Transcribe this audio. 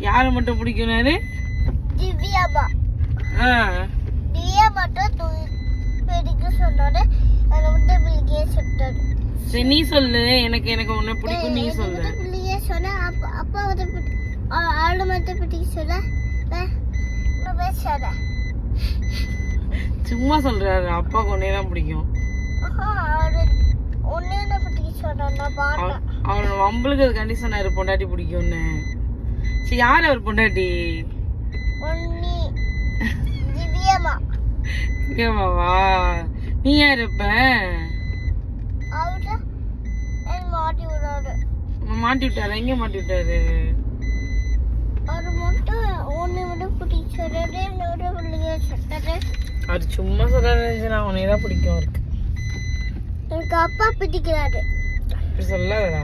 யாரை மட்டும் பிடிக்கும்னாரு? திவ்யாமா. திவ்யா மட்டும் பிடிக்க சொன்னாரு. அதை விட்டு பிள்ளையே சொல்லிட்டாரு. சரி நீ சொல்லு. எனக்கு எனக்கு உன்னை பிடிக்கும், நீ சொல்லு. பிள்ளையே சொன்ன அப்பா வந்து ஆளு மட்டும் பிடிக்க சொல்ல பேசாத. சும்மா சொல்றாரு. அப்பாவுக்கு உன்னையதான் பிடிக்கும். ஒன்னே பிடிக்க சொன்னா அவனோட வம்பளுக்கு அது கண்டிஷன் ஆயிரு பொண்டாட்டி பிடிக்கும்னு. சரி யார் அவர் பொண்டாட்டி? திவ்யாமா. திவ்யாமாவா? நீ யார் இப்ப? மாட்டி விடாரு. மாட்டி விட்டாரு? எங்க மாட்டி விட்டாரு? அவரு மட்டும் ஒன்னு மட்டும் பிடிச்சாரு. என்னோட பிள்ளைங்க சட்டது. அவர் சும்மா சொல்றாரு. நான் உன்னையதான் பிடிக்கும் அவருக்கு. எனக்கு அப்பா பிடிக்கிறாரு. அப்படி சொல்லாதடா.